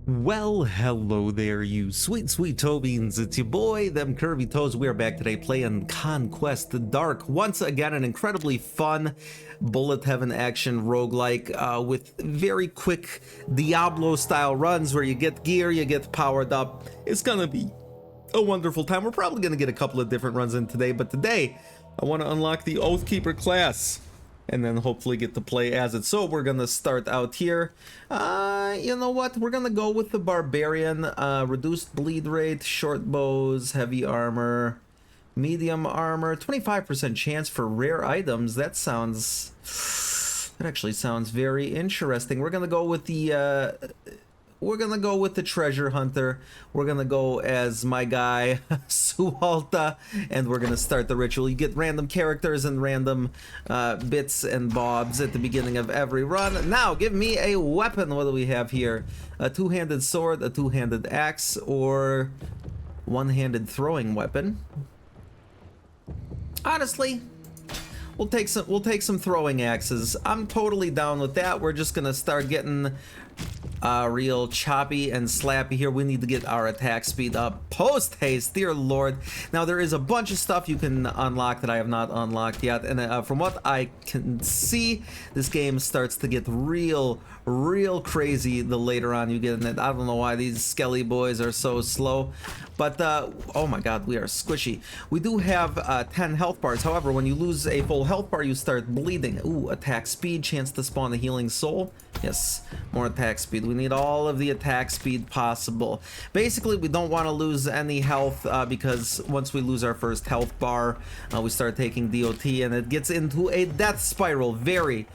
Well, hello there, you sweet, sweet toe beans. It's your boy, them curvy toes. We are back today playing Conquest the Dark. Once again, an incredibly fun bullet heaven action roguelike with very quick Diablo-style runs where you get gear, you get powered up. It's gonna be a wonderful time. We're probably gonna get a couple of different runs in today, but today I want to unlock the Oathkeeper class and then hopefully get to play as it. So we're gonna start out here. You know what? We're gonna go with the Barbarian. Reduced bleed rate, short bows, heavy armor, medium armor, 25% chance for rare items. That actually sounds very interesting. We're gonna go with the treasure hunter. We're gonna go as my guy Suhalta, and we're gonna start the ritual. You get random characters and random bits and bobs at the beginning of every run. Now give me a weapon. What do we have here? A two-handed sword, a two-handed axe, or one-handed throwing weapon. Honestly, we'll take some throwing axes. I'm totally down with that. We're just gonna start getting real choppy and slappy here. We need to get our attack speed up. Post haste, dear lord. Now there is a bunch of stuff you can unlock that I have not unlocked yet, and from what I can see, this game starts to get real crazy the later on you get in it. I don't know why these skelly boys are so slow, but oh my god, we are squishy. We do have 10 health bars. However, when you lose a full health bar, you start bleeding. Ooh, attack speed, chance to spawn a healing soul. Yes, more attack speed. We need all of the attack speed possible. Basically, we don't want to lose any health because once we lose our first health bar, we start taking DOT, and it gets into a death spiral very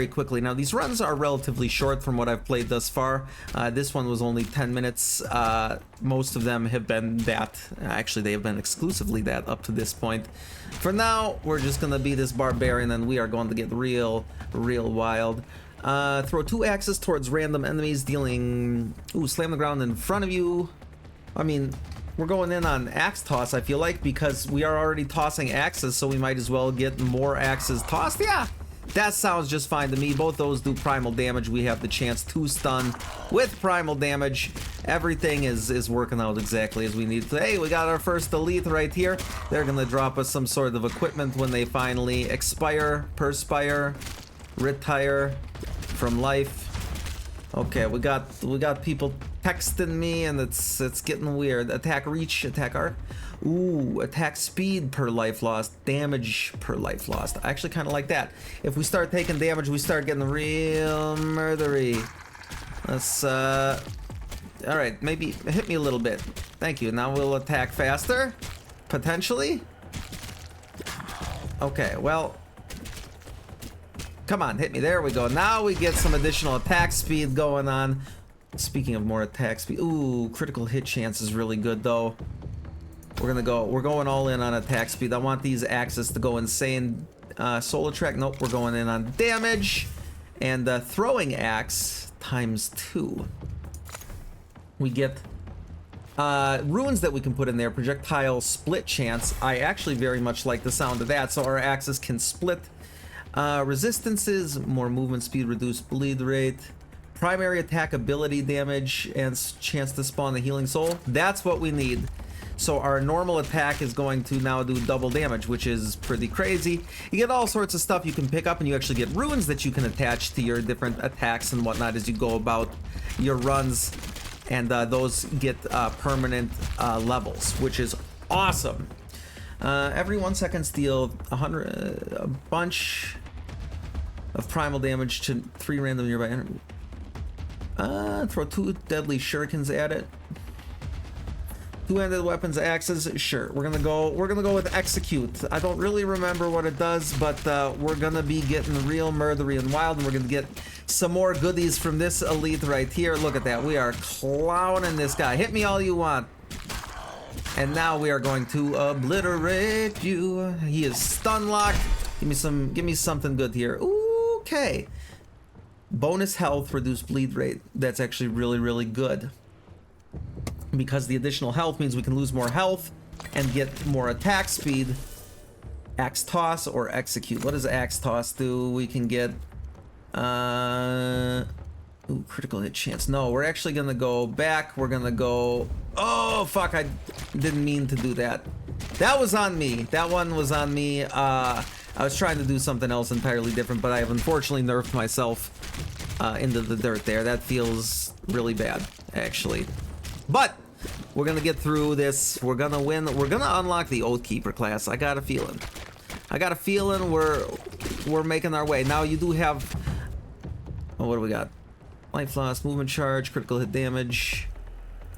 quickly. Now these runs are relatively short from what I've played thus far. This one was only 10 minutes. Most of them have been that. Actually, they have been exclusively that up to this point. For now, we're just gonna be this barbarian, and we are going to get real wild. Throw two axes towards random enemies, dealing... Ooh, slam the ground in front of you. I mean, we're going in on axe toss, I feel like, because we are already tossing axes, so we might as well get more axes tossed. Yeah, that sounds just fine to me. Both those do primal damage. We have the chance to stun with primal damage. Everything is working out exactly as we need to. Hey, we got our first elite right here. They're gonna drop us some sort of equipment when they finally expire, perspire, retire from life. Okay, we got people texting me, and it's getting weird. Attack reach, attack arc. Ooh, attack speed per life lost, damage per life lost. I actually kind of like that. If we start taking damage, we start getting real murdery. Let's all right, maybe hit me a little bit. Thank you. Now we'll attack faster, potentially. Okay, well, come on, hit me. There we go. Now we get some additional attack speed going on. Speaking of more attack speed, ooh, critical hit chance is really good though. We're going all in on attack speed. I want these axes to go insane. Soul attract, nope, we're going in on damage. And throwing axe ×2. We get runes that we can put in there. Projectile split chance. I actually very much like the sound of that, so our axes can split. Resistances, more movement speed, reduced bleed rate, primary attack ability damage, and chance to spawn the healing soul. That's what we need. So our normal attack is going to now do double damage, which is pretty crazy. You get all sorts of stuff you can pick up, and you actually get runes that you can attach to your different attacks and whatnot as you go about your runs, and those get permanent levels, which is awesome. Every 1 second deal a bunch of primal damage to 3 random nearby enemies. Throw 2 deadly shurikens at it. Two-handed weapons, axes, sure. We're gonna go with execute. I don't really remember what it does, but we're gonna be getting real murdery and wild, and we're gonna get some more goodies from this elite right here. Look at that. We are clowning this guy. Hit me all you want. And now we are going to obliterate you. He is stun locked. Give me something good here. Ooh, okay. Bonus health, reduced bleed rate. That's actually really good, because the additional health means we can lose more health and get more attack speed. Axe toss or execute. What does axe toss do? We can get Ooh, critical hit chance. No, we're actually gonna go back. We're gonna go... Oh, fuck, I didn't mean to do that. That was on me. That one was on me. I was trying to do something else entirely different, but I have unfortunately nerfed myself into the dirt there. That feels really bad, actually. But we're gonna get through this. We're gonna win. We're gonna unlock the Oathkeeper class. I got a feeling. I got a feeling we're making our way. Now you do have... Oh, what do we got? Life loss, movement charge, critical hit damage.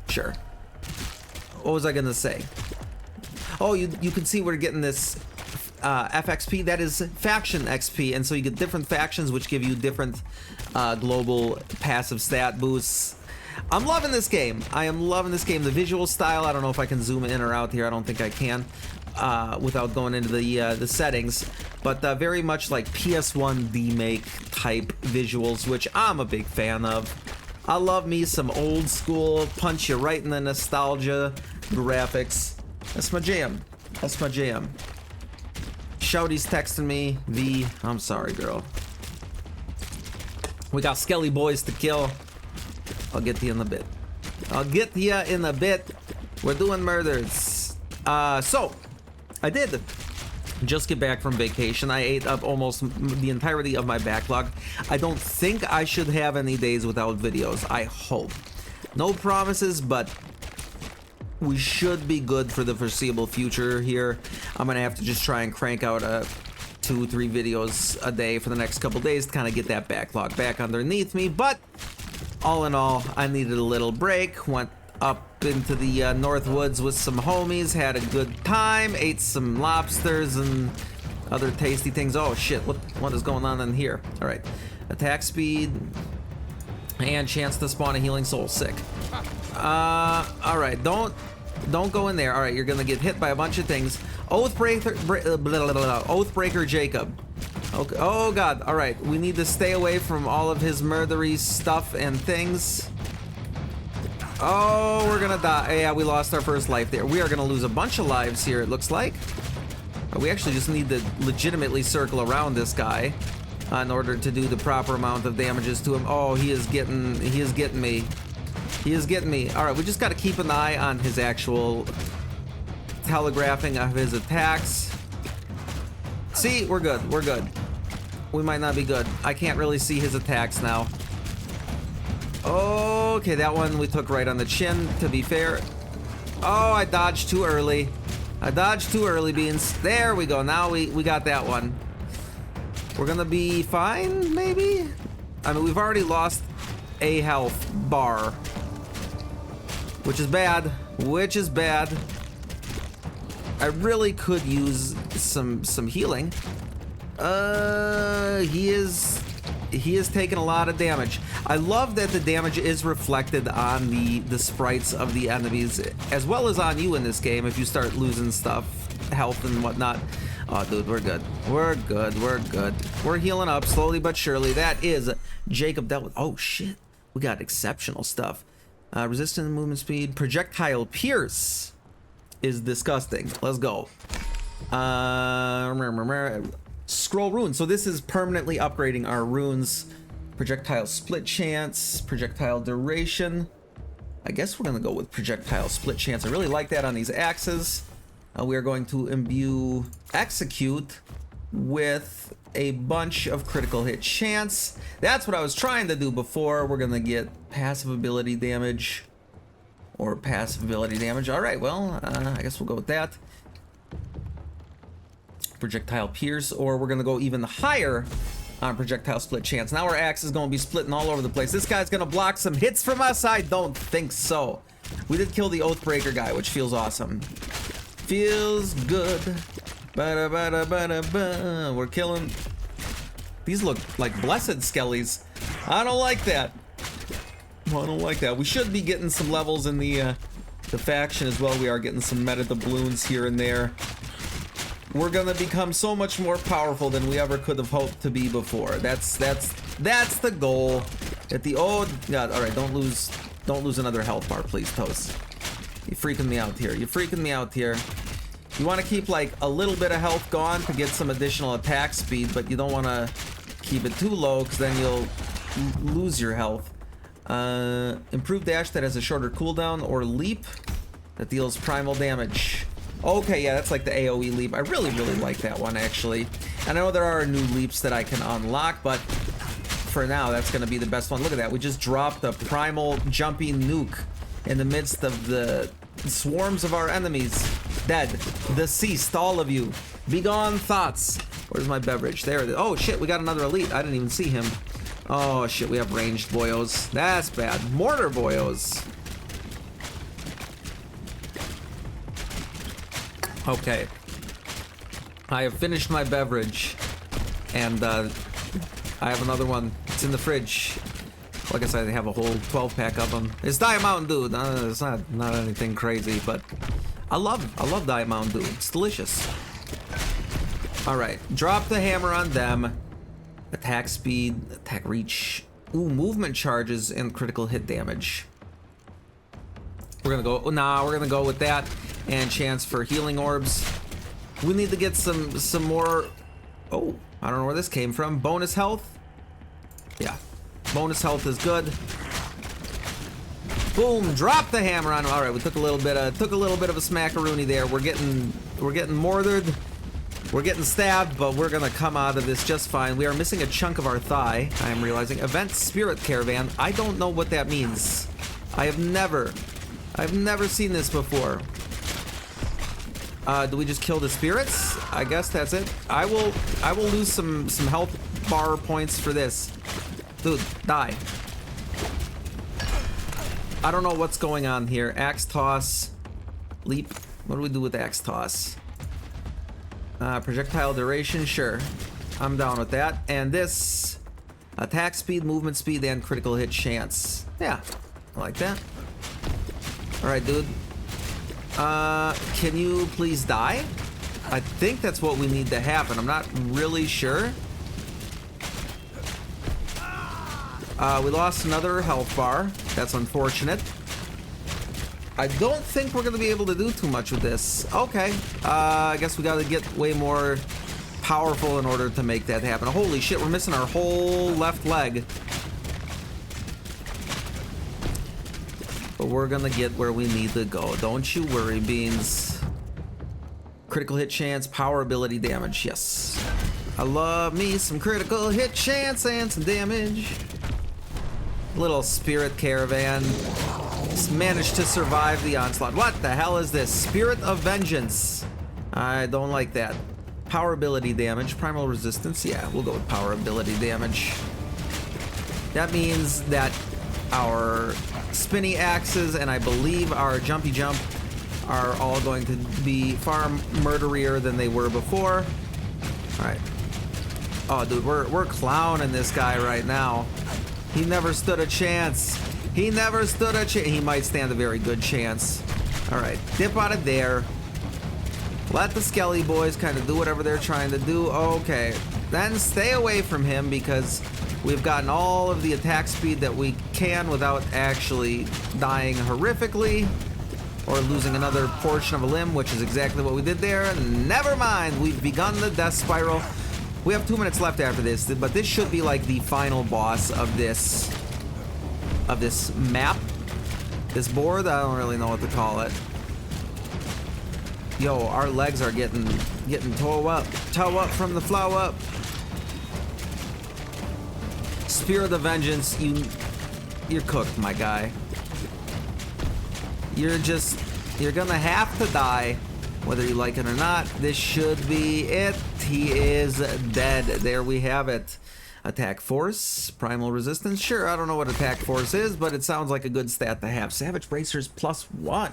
Sure. What was I gonna say? Oh, you can see we're getting this FXP. That is faction XP, and so you get different factions which give you different global passive stat boosts. I'm loving this game. I am loving this game. The visual style, I don't know if I can zoom in or out here. I don't think I can without going into the settings. But very much like PS1 remake type visuals, which I'm a big fan of. I love me some old school, punch you right in the nostalgia graphics. That's my jam. That's my jam. Shouty's texting me. I'm sorry, girl. We got skelly boys to kill. I'll get to you in a bit. I'll get to you in a bit. We're doing murders. So, I did just get back from vacation. I ate up almost the entirety of my backlog. I don't think I should have any days without videos. I hope. No promises, but we should be good for the foreseeable future here. I'm gonna have to just try and crank out 2-3 videos a day for the next couple days to kind of get that backlog back underneath me. But all in all, I needed a little break. Went up into the North Woods with some homies, had a good time, ate some lobsters and other tasty things. Oh shit, what is going on in here? All right, attack speed and chance to spawn a healing soul. Sick. All right, don't go in there. All right, you're gonna get hit by a bunch of things. Oathbreaker Jacob. Okay. Oh god. All right, we need to stay away from all of his murdery stuff and things. Oh, we're gonna die. Yeah, we lost our first life there. We are gonna lose a bunch of lives here, it looks like. We actually just need to legitimately circle around this guy in order to do the proper amount of damages to him. Oh, he is getting me. He is getting me. All right, we just got to keep an eye on his actual telegraphing of his attacks. See, we're good. We're good. We might not be good. I can't really see his attacks now. Okay, that one we took right on the chin, to be fair. Oh, I dodged too early. I dodged too early, Beans. There we go. Now we got that one. We're gonna be fine, maybe? I mean, we've already lost a health bar, which is bad. Which is bad. I really could use some healing. He is taking a lot of damage. I love that the damage is reflected on the sprites of the enemies, as well as on you in this game if you start losing stuff, health and whatnot. Oh, dude, we're good. We're good. We're good. We're healing up slowly but surely. That is Jacob dealt with. Oh, shit. We got exceptional stuff. Resistant movement speed. Projectile pierce is disgusting. Let's go. Scroll runes. So this is permanently upgrading our runes. Projectile split chance. Projectile duration. I guess we're going to go with projectile split chance. I really like that on these axes. We are going to imbue execute with a bunch of critical hit chance. That's what I was trying to do before. We're gonna get passive ability damage or passive ability damage. All right, well, I guess we'll go with that. Projectile pierce, or we're gonna go even higher on projectile split chance. Now our axe is gonna be splitting all over the place. This guy's gonna block some hits from us. I don't think so. We did kill the Oathbreaker guy, which feels awesome. Feels good. Ba-da-ba-da-ba-da-ba. We're killing. These look like blessed skellies. I don't like that. I don't like that. We should be getting some levels in the faction as well. We are getting some meta doubloons here and there. We're gonna become so much more powerful than we ever could have hoped to be before. That's the goal. At the god. All right, don't lose another health bar, please, Toast. You're freaking me out here. You're freaking me out here. You want to keep like a little bit of health gone to get some additional attack speed, but you don't want to keep it too low because then you'll lose your health. Improved dash that has a shorter cooldown, or leap that deals primal damage. Okay, yeah, that's like the AoE leap. I really like that one, actually. I know there are new leaps that I can unlock, but for now, that's going to be the best one. Look at that. We just dropped a primal jumpy nuke in the midst of the swarms of our enemies. Dead. Deceased, all of you. Begone thoughts. Where's my beverage? There it is. Oh, shit, we got another elite. I didn't even see him. Oh, shit, we have ranged boyos. That's bad. Mortar boyos. Okay. I have finished my beverage. And, I have another one. It's in the fridge. Like I said, they have a whole 12-pack of them. It's Diet Mountain Dew. It's not anything crazy, but I love Diet Mountain Dew. It's delicious. All right, drop the hammer on them. Attack speed, attack reach. Ooh, movement charges and critical hit damage. We're gonna go. Nah, we're gonna go with that and chance for healing orbs. We need to get some more. Oh, I don't know where this came from. Bonus health. Yeah, bonus health is good. Boom! Drop the hammer on. All right, we took a little bit of a smackaroony there. We're getting mortared. We're getting stabbed, but we're gonna come out of this just fine. We are missing a chunk of our thigh. I am realizing. Event Spirit Caravan. I don't know what that means. I've never seen this before. Do we just kill the spirits? I guess that's it. I will lose some health bar points for this. Dude, die. I don't know what's going on here. Axe toss. Leap. What do we do with axe toss? Projectile duration, sure. I'm down with that. And this, attack speed, movement speed, and critical hit chance. Yeah, I like that. All right, dude. Can you please die? I think that's what we need to happen. I'm not really sure. We lost another health bar. That's unfortunate. I don't think we're gonna be able to do too much with this. Okay, I guess we gotta get way more powerful in order to make that happen. Holy shit, we're missing our whole left leg. But we're gonna get where we need to go. Don't you worry, Beans. Critical hit chance, power ability damage, yes. I love me some critical hit chance and some damage. Little spirit caravan. Managed to survive the onslaught. What the hell is this? Spirit of Vengeance. I don't like that. Power ability damage, primal resistance. Yeah, we'll go with power ability damage. That means that our spinny axes and I believe our jumpy jump are all going to be far murderier than they were before. All right. Oh, dude, we're clowning this guy right now. He never stood a chance. He never stood a chance. He might stand a very good chance. All right, dip out of there. Let the Skelly boys kind of do whatever they're trying to do. Okay, then stay away from him because we've gotten all of the attack speed that we can without actually dying horrifically or losing another portion of a limb, which is exactly what we did there. Never mind, we've begun the death spiral. We have 2 minutes left after this, but this should be like the final boss of this map, this board. I don't really know what to call it. Yo, our legs are getting toe up from the flow up. Spirit of Vengeance, you're cooked, my guy. You're gonna have to die, whether you like it or not. This should be it. He is dead. There we have it. Attack force, primal resistance. Sure, I don't know what attack force is, but it sounds like a good stat to have. Savage bracers +1.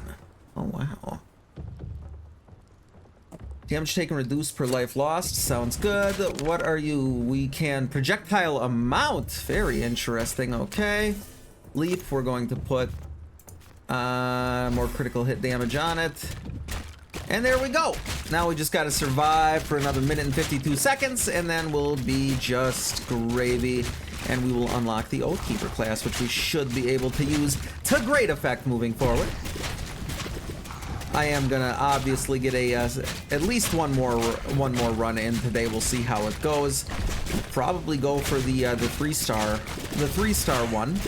Oh, wow. Damage taken reduced per life lost. Sounds good. What are you? We can projectile amount. Very interesting. Okay. Leap. We're going to put more critical hit damage on it. And there we go. Now we just got to survive for another minute and 52 seconds, and then we'll be just gravy. And we will unlock the Oathkeeper class, which we should be able to use to great effect moving forward. I am gonna obviously get a at least one more run in today. We'll see how it goes. We'll probably go for the 3-star one.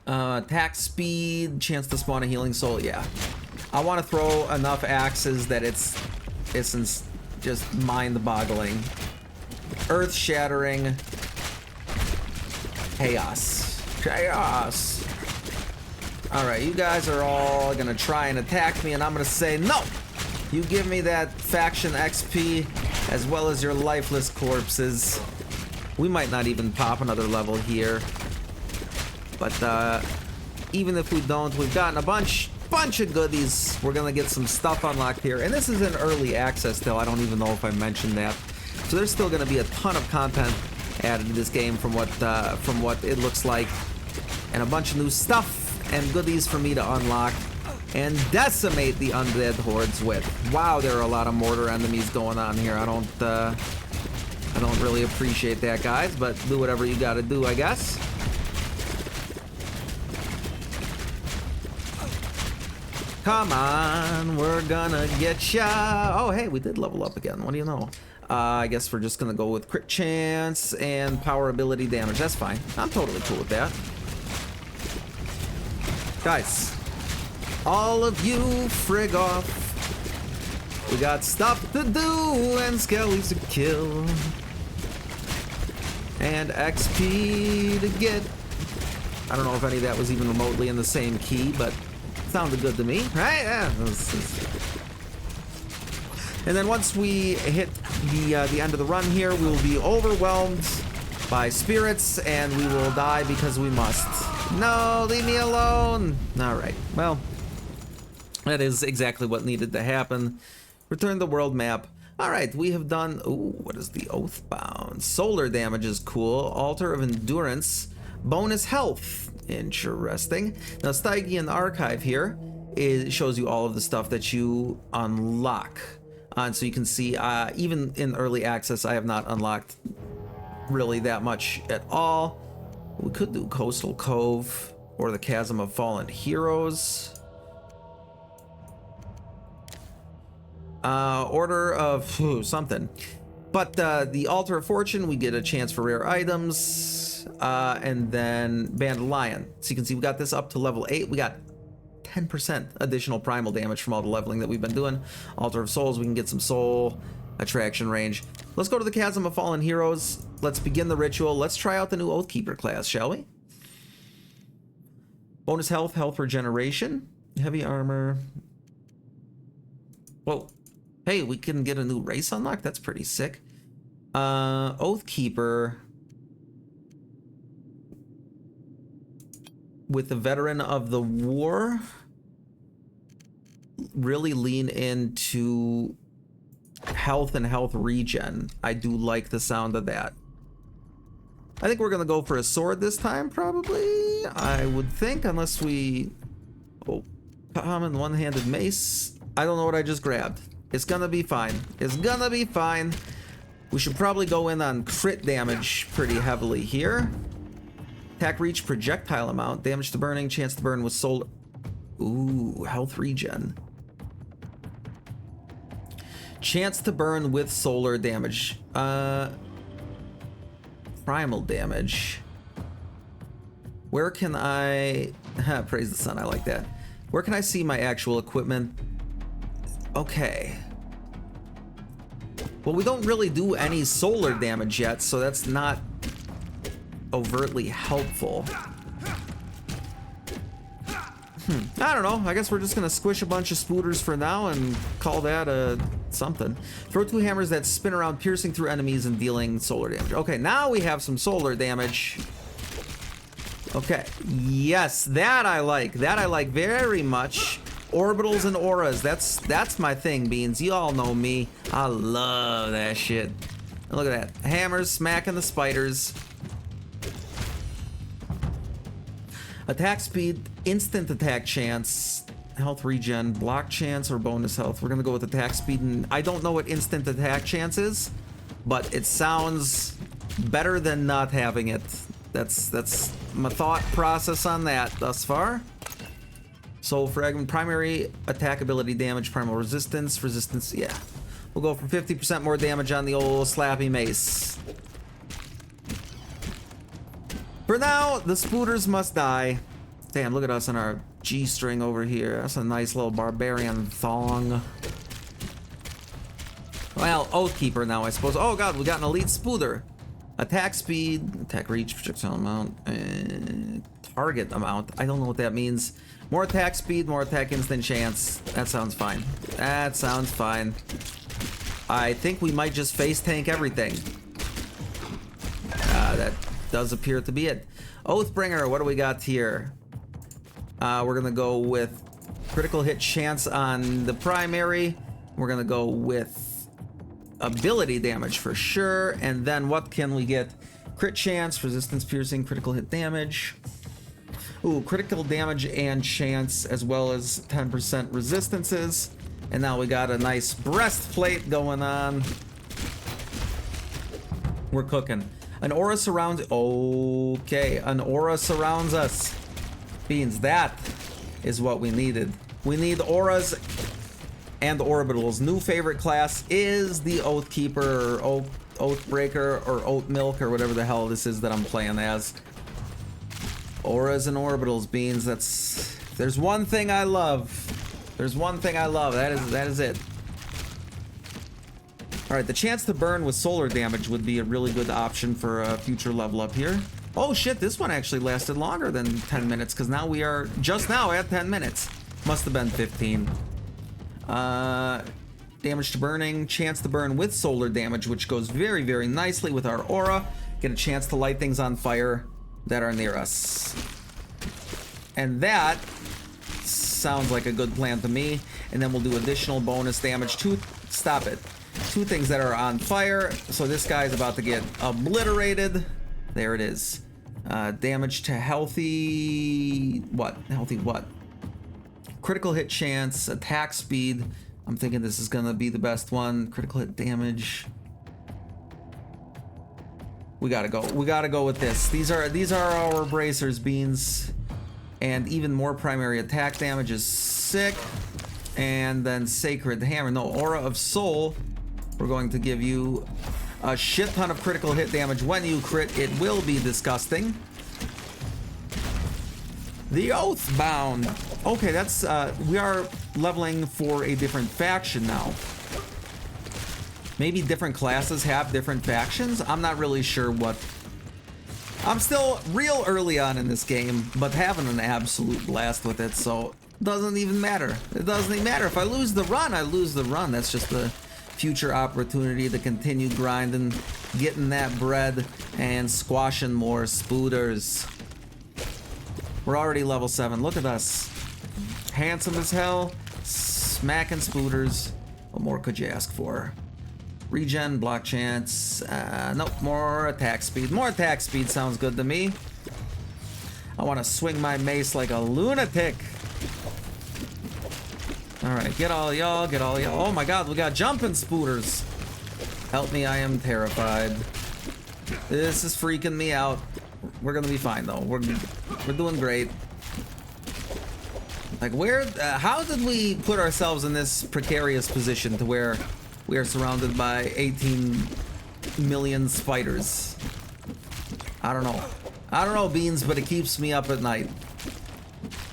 Attack speed, chance to spawn a healing soul. Yeah, I want to throw enough axes that it's just mind-boggling, earth-shattering, chaos. All right, you guys are all gonna try and attack me, and I'm gonna say no. You give me that faction XP as well as your lifeless corpses. We might not even pop another level here, but even if we don't, we've gotten a bunch of goodies. We're gonna get some stuff unlocked here, and this is in early access still. I don't even know if I mentioned that. So there's still gonna be a ton of content added to this game from what it looks like, and a bunch of new stuff and goodies for me to unlock and decimate the undead hordes with. Wow, there are a lot of mortar enemies going on here. I don't really appreciate that, guys, but do whatever you gotta do, I guess. Come on, we're gonna get ya. Oh, hey, we did level up again. What do you know? I guess we're just gonna go with crit chance and power ability damage. That's fine. I'm totally cool with that. Guys, all of you frig off. We got stuff to do and skellies to kill. And XP to get. I don't know if any of that was even remotely in the same key, but sounded good to me, right? Yeah. And then once we hit the end of the run here, we will be overwhelmed by spirits, and we will die because we must. No, leave me alone. All right. Well, that is exactly what needed to happen. Return the world map. All right, we have done. Ooh, what is the Oathbound? Solar damage is cool. Altar of Endurance. Bonus health. Interesting. Now, Stygian Archive here shows you all of the stuff that you unlock. And so you can see, even in early access, I have not unlocked really that much at all. We could do Coastal Cove or the Chasm of Fallen Heroes. Order of something. But the Altar of Fortune, we get a chance for rare items. And then Bandolion. So you can see we got this up to level 8. We got 10% additional primal damage from all the leveling that we've been doing. Altar of Souls, we can get some soul attraction range. Let's go to the Chasm of Fallen Heroes. Let's begin the ritual. Let's try out the new Oathkeeper class, shall we? Bonus health, health regeneration, heavy armor. Whoa. Hey, we can get a new race unlocked. That's pretty sick. Oathkeeper with the Veteran of the War. Really lean into health and health regen. I do like the sound of that. I think we're gonna go for a sword this time, probably. I would think, unless we... Oh, common one-handed mace. I don't know what I just grabbed. It's gonna be fine. It's gonna be fine. We should probably go in on crit damage pretty heavily here. Attack reach, projectile amount, damage to burning, chance to burn with soul. Ooh, health regen. Chance to burn with solar damage. Primal damage. Where can I... Praise the sun, I like that. Where can I see my actual equipment? Okay. Well, we don't really do any solar damage yet, so that's not overtly helpful. I don't know. I guess we're just gonna squish a bunch of spooters for now and call that a something. Throw 2 hammers that spin around, piercing through enemies and dealing solar damage. Okay, now we have some solar damage. Okay, yes, that I like. That I like very much. Orbitals and auras. That's my thing, Beans. You all know me. I love that shit. Look at that. Hammers smacking the spiders. Attack speed, instant attack chance, health regen, block chance, or bonus health. We're gonna go with attack speed, and I don't know what instant attack chance is, but it sounds better than not having it. That's my thought process on that thus far. Soul fragment, primary attack ability damage, primal resistance, yeah. We'll go for 50% more damage on the old slappy mace. For now, the spooters must die. Damn, look at us in our G-string over here. That's a nice little barbarian thong. Well, Oathkeeper now, I suppose. Oh god, we got an elite spooter. Attack speed, attack reach, projectile amount, and target amount. I don't know what that means. More attack speed, more attack instant chance. That sounds fine. That sounds fine. I think we might just face tank everything. That does appear to be it. Oathbringer, what do we got here? We're gonna go with critical hit chance on the primary. We're gonna go with ability damage for sure. And then what can we get? Crit chance, resistance piercing, critical hit damage. Ooh, critical damage and chance, as well as 10% resistances. And now we got a nice breastplate going on. We're cooking. An aura surrounds. Okay, an aura surrounds us. Beans, that is what we needed. We need auras and orbitals. New favorite class is the Oathkeeper, or Oathbreaker, or Oath Milk, or whatever the hell this is that I'm playing as. Auras and orbitals, Beans. That's. There's one thing I love. There's one thing I love. That is it. All right, the chance to burn with solar damage would be a really good option for a future level up here. Oh shit, this one actually lasted longer than 10 minutes because now we are just now at 10 minutes. Must have been 15. Damage to burning, chance to burn with solar damage, which goes very, very nicely with our aura. Get a chance to light things on fire that are near us. And that sounds like a good plan to me. And then we'll do additional bonus damage to, stop it, two things that are on fire. So this guy's about to get obliterated. There it is. Damage to healthy... What? Healthy what? Critical hit chance, attack speed. I'm thinking this is gonna be the best one. Critical hit damage. We gotta go. We gotta go with this. These are our bracers, Beans. And even more primary attack damage is sick. And then Sacred Hammer. No, Aura of Soul. We're going to give you a shit ton of critical hit damage when you crit. It will be disgusting. The Oathbound. Okay, that's we are leveling for a different faction now. Maybe different classes have different factions. I'm not really sure what. I'm still real early on in this game, but having an absolute blast with it, so it doesn't even matter. It doesn't even matter. If I lose the run, I lose the run. That's just a future opportunity to continue grinding, getting that bread, and squashing more spooters. We're already level 7. Look at us. Handsome as hell, smacking spooters. What more could you ask for? Regen, block chance. Nope, more attack speed. More attack speed sounds good to me. I want to swing my mace like a lunatic. Alright, get all y'all, get all y'all. Oh my god, we got jumping spooters. Help me, I am terrified. This is freaking me out. We're gonna be fine though. We're doing great. Like where, how did we put ourselves in this precarious position to where we are surrounded by 18 million spiders? I don't know. I don't know, Beans, but it keeps me up at night.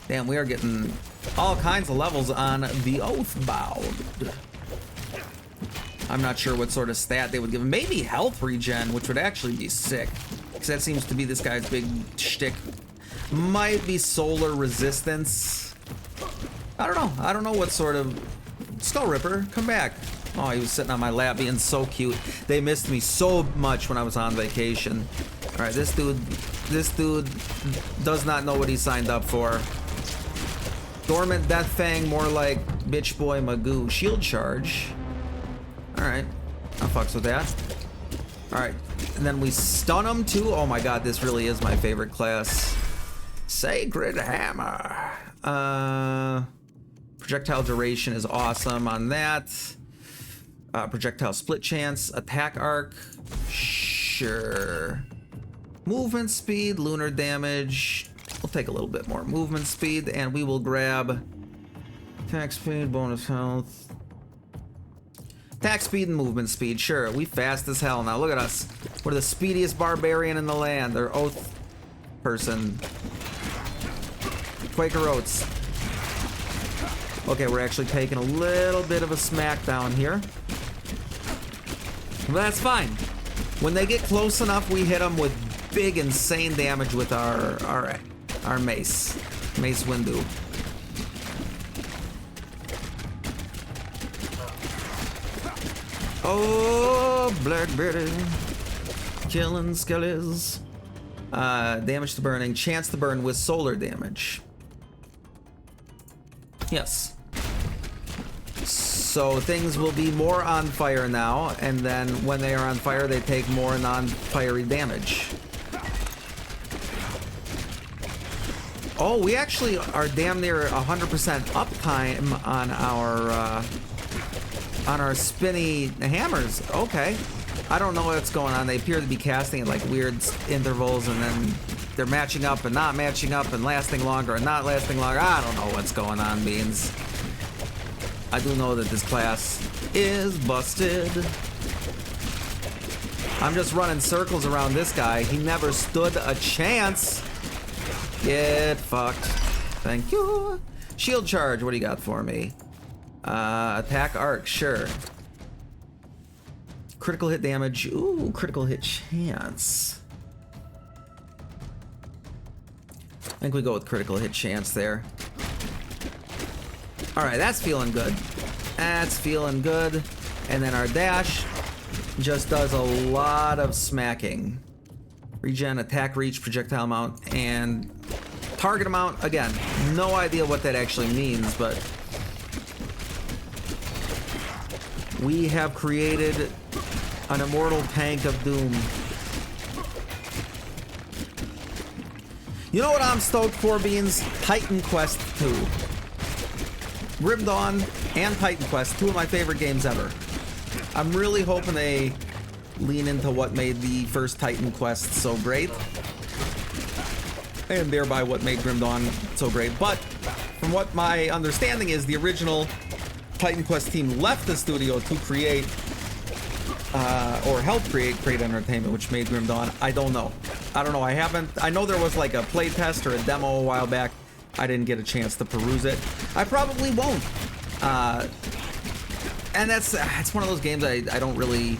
Damn, we are getting all kinds of levels on the Oathbound. I'm not sure what sort of stat they would give him. Maybe health regen, which would actually be sick. Because that seems to be this guy's big shtick. Might be solar resistance. I don't know. I don't know what sort of... Skull Ripper, come back. Oh, he was sitting on my lap being so cute. They missed me so much when I was on vacation. All right, this dude does not know what he signed up for. Dormant Death Fang, more like Bitch Boy Magoo. Shield Charge. All right, I'll fucks with that. All right, and then we stun him too. Oh my god, this really is my favorite class. Sacred Hammer. Projectile duration is awesome on that. Projectile split chance, attack arc, sure. Movement speed, lunar damage. We'll take a little bit more movement speed, and we will grab attack speed, bonus health. Attack speed and movement speed, sure. We fast as hell now. Look at us. We're the speediest barbarian in the land. Or oath person. Quaker Oats. Okay, we're actually taking a little bit of a smackdown here. But that's fine. When they get close enough, we hit them with big, insane damage with our mace. Mace Windu. Oh, Blackbearded. Killing skellies. Damage to burning. Chance to burn with solar damage. Yes. So things will be more on fire now, and then when they are on fire, they take more non-fiery damage. Oh, we actually are damn near 100% uptime on our spinny hammers. Okay. I don't know what's going on. They appear to be casting at like weird intervals, and then they're matching up and not matching up and lasting longer and not lasting longer. I don't know what's going on, Beans. I do know that this class is busted. I'm just running circles around this guy. He never stood a chance. Get fucked. Thank you. Shield charge, what do you got for me? Attack arc, sure. Critical hit damage. Ooh, critical hit chance. I think we go with critical hit chance there. Alright, that's feeling good. That's feeling good. And then our dash just does a lot of smacking. Regen, attack reach, projectile amount, and target amount. Again, no idea what that actually means, but we have created an immortal tank of doom. You know what I'm stoked for, Beans? Titan Quest 2. Grim Dawn and Titan Quest, two of my favorite games ever. I'm really hoping they lean into what made the first Titan Quest so great, and thereby what made Grim Dawn so great. But from what my understanding is, the original Titan Quest team left the studio to create or help create Crate Entertainment, which made Grim Dawn. I don't know. I know there was like a play test or a demo a while back. I didn't get a chance to peruse it. I probably won't. And it's one of those games I don't really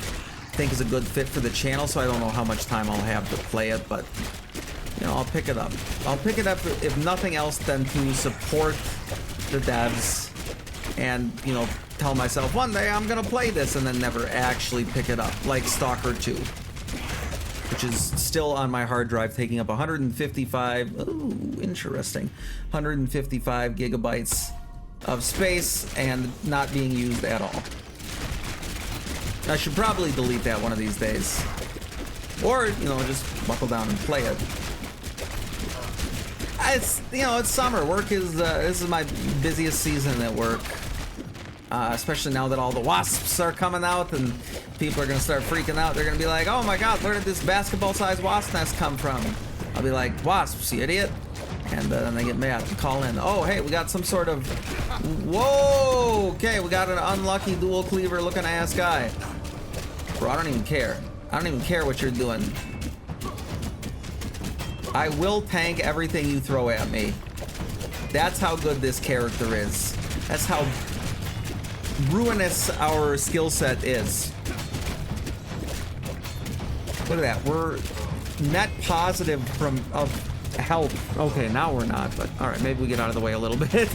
think is a good fit for the channel, so I don't know how much time I'll have to play it, but you know, I'll pick it up. I'll pick it up if nothing else than to support the devs and, you know, tell myself one day I'm gonna play this and then never actually pick it up, like Stalker 2. Which is still on my hard drive, taking up 155, ooh, interesting, 155 gigabytes of space and not being used at all. I should probably delete that one of these days. Or, you know, just buckle down and play it. It's, you know, it's summer. Work is, this is my busiest season at work. Especially now that all the wasps are coming out and people are going to start freaking out. They're going to be like, oh my god, where did this basketball-sized wasp nest come from? I'll be like, wasps, you idiot. And then they get mad and call in. Oh, hey, we got some sort of... Whoa! Okay, we got an unlucky dual cleaver looking ass guy. Bro, I don't even care. I don't even care what you're doing. I will tank everything you throw at me. That's how good this character is. That's how ruinous our skill set is. Look at that. We're net positive of health. Okay, now we're not, but all right, maybe we get out of the way a little bit.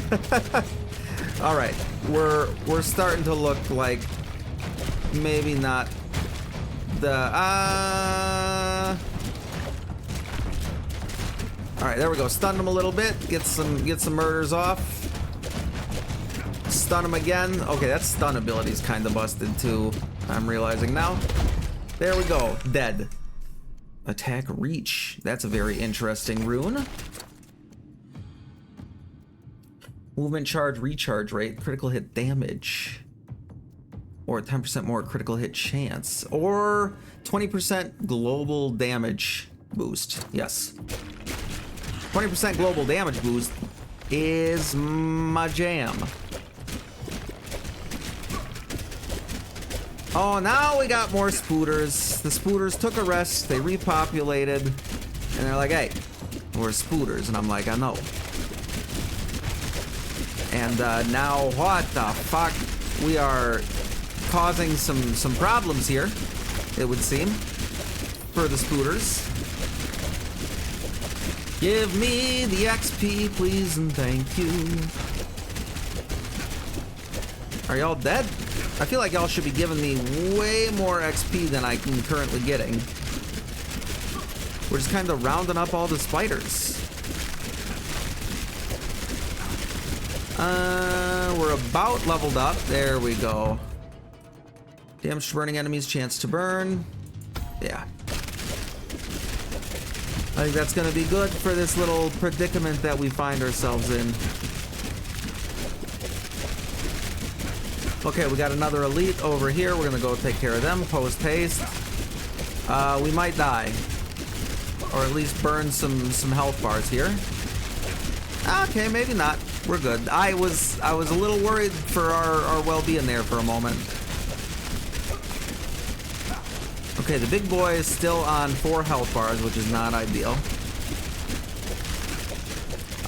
All right, we're starting to look like maybe not the all right, there we go. Stun them a little bit. Get some murders off. Stun him again. Okay, that stun ability is kind of busted too. I'm realizing now. There we go. Dead. Attack reach. That's a very interesting rune. Movement charge, recharge rate, critical hit damage. Or 10% more critical hit chance. Or 20% global damage boost. Yes. 20% global damage boost is my jam. Oh, now we got more spooters. The spooters took a rest, they repopulated, and they're like, hey, we're spooters. And I'm like, I know. And now, what the fuck? We are causing some problems here, it would seem, for the spooters. Give me the XP, please, and thank you. Are y'all dead? I feel like y'all should be giving me way more XP than I'm currently getting. We're just kind of rounding up all the spiders. We're about leveled up. There we go. Damage to burning enemies, chance to burn. Yeah. I think that's gonna be good for this little predicament that we find ourselves in. Okay, we got another elite over here. We're gonna go take care of them post haste. We might die, or at least burn some health bars here. Okay, maybe not. We're good. I was a little worried for our well-being there for a moment. Okay, the big boy is still on 4 health bars, which is not ideal.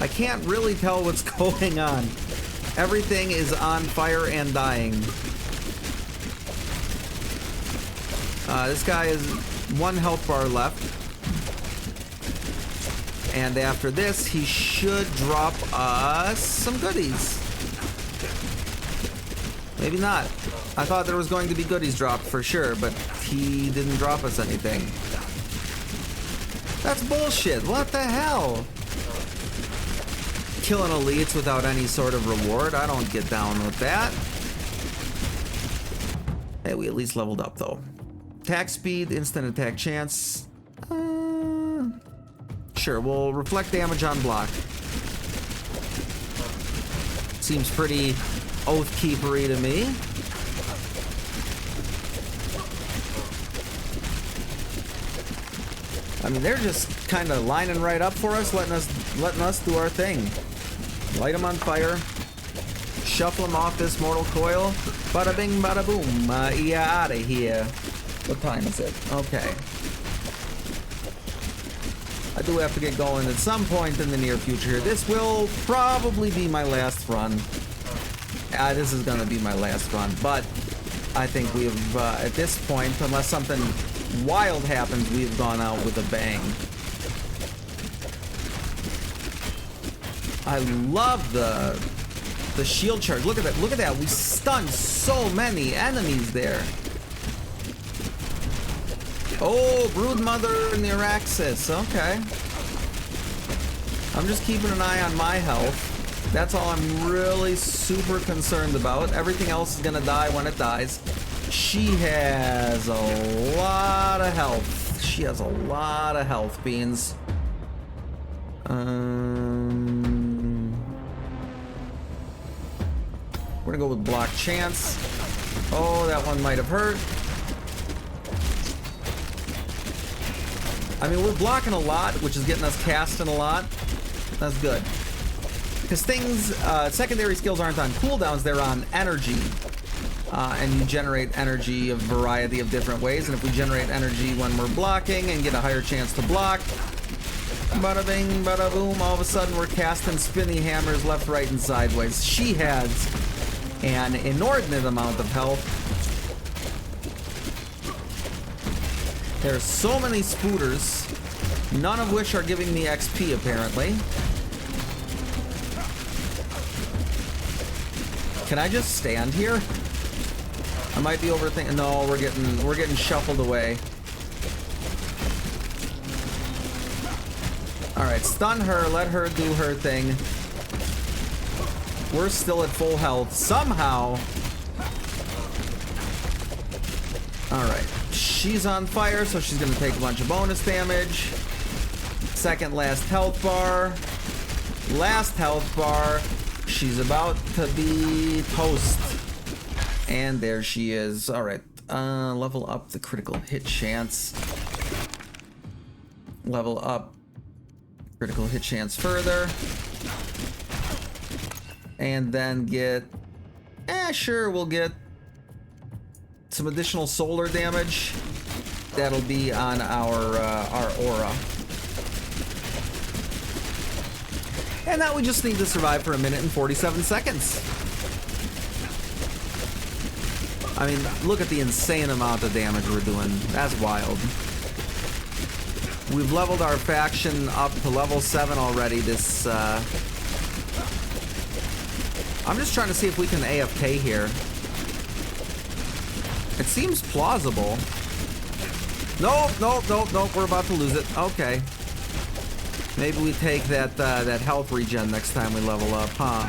I can't really tell what's going on. Everything is on fire and dying. This guy is 1 health bar left. And after this, he should drop us some goodies. Maybe not. I thought there was going to be goodies dropped for sure, but he didn't drop us anything. That's bullshit. What the hell? Killing elites without any sort of reward. I don't get down with that. Hey, we at least leveled up though. Attack speed, instant attack chance. Sure, we'll reflect damage on block. Seems pretty oath-keepery to me. I mean, they're just kind of lining right up for us, letting us do our thing. Light them on fire. Shuffle them off this mortal coil. Bada bing, bada boom. Yeah, out of here. What time is it? Okay. I do have to get going at some point in the near future. This will probably be my last run. This is gonna be my last run, but I think we have, at this point, unless something wild happens, we've gone out with a bang. I love the shield charge. Look at that. Look at that. We stunned so many enemies there. Oh, Broodmother Neuraxis. Okay. I'm just keeping an eye on my health. That's all I'm really super concerned about. Everything else is gonna die when it dies. She has a lot of health. She has a lot of health, Beans. We're gonna go with block chance. Oh, that one might have hurt. I mean, we're blocking a lot, which is getting us casting a lot. That's good. Because things, secondary skills aren't on cooldowns, they're on energy. And you generate energy a variety of different ways. And if we generate energy when we're blocking and get a higher chance to block, bada bing, bada boom, all of a sudden we're casting spinny hammers left, right, and sideways. She has an inordinate amount of health. There's so many spooters, none of which are giving me XP apparently. Can I just stand here? I might be overthinking. No, we're getting shuffled away. All right, stun her, let her do her thing. We're still at full health somehow. All right. She's on fire, so she's gonna take a bunch of bonus damage. Second last health bar. Last health bar. She's about to be toast. And there she is. Alright. Level up the critical hit chance. Level up critical hit chance further. And then get... sure, we'll get some additional solar damage. That'll be on our aura. And now we just need to survive for 1 minute and 47 seconds. I mean, look at the insane amount of damage we're doing. That's wild. We've leveled our faction up to level 7 already. This, I'm just trying to see if we can AFK here. It seems plausible. Nope, nope, nope, nope. We're about to lose it. Okay. Maybe we take that that health regen next time we level up, huh?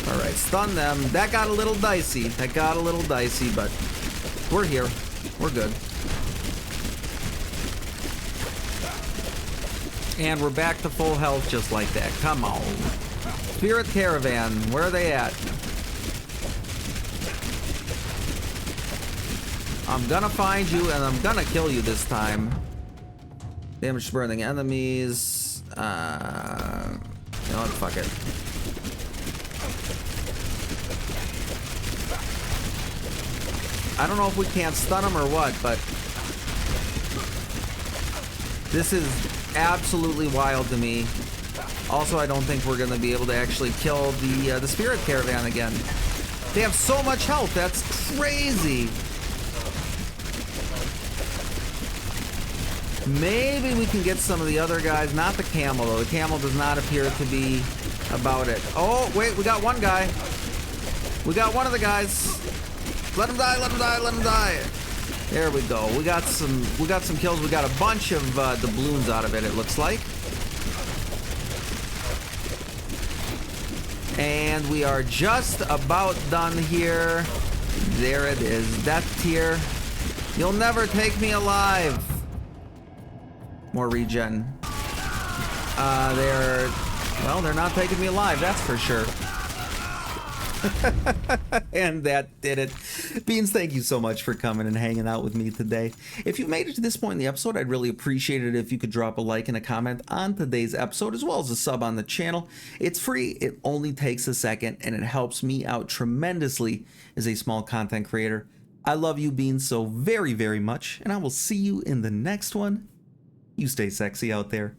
All right, stun them. That got a little dicey. That got a little dicey, but we're here. We're good. And we're back to full health just like that. Come on. Spirit Caravan, where are they at? I'm gonna find you and I'm gonna kill you this time. Damage to burning enemies. You know what? Fuck it. I don't know if we can't stun them or what, but this is absolutely wild to me. Also, I don't think we're gonna be able to actually kill the Spirit Caravan again. They have so much health. That's crazy. Maybe we can get some of the other guys. Not the camel, though. The camel does not appear to be about it. Oh, wait. We got one guy. We got one of the guys. Let him die. Let him die. Let him die. There we go. We got some kills. We got a bunch of doubloons out of it, it looks like. And we are just about done here. There it is. Death tier. You'll never take me alive. More regen. They're not taking me alive, that's for sure. And that did it. Beans, thank you so much for coming and hanging out with me today. If you made it to this point in the episode, I'd really appreciate it if you could drop a like and a comment on today's episode, as well as a sub on the channel. It's free, it only takes a second, and it helps me out tremendously as a small content creator. I love you, Beans, so very, very much, and I will see you in the next one. You stay sexy out there.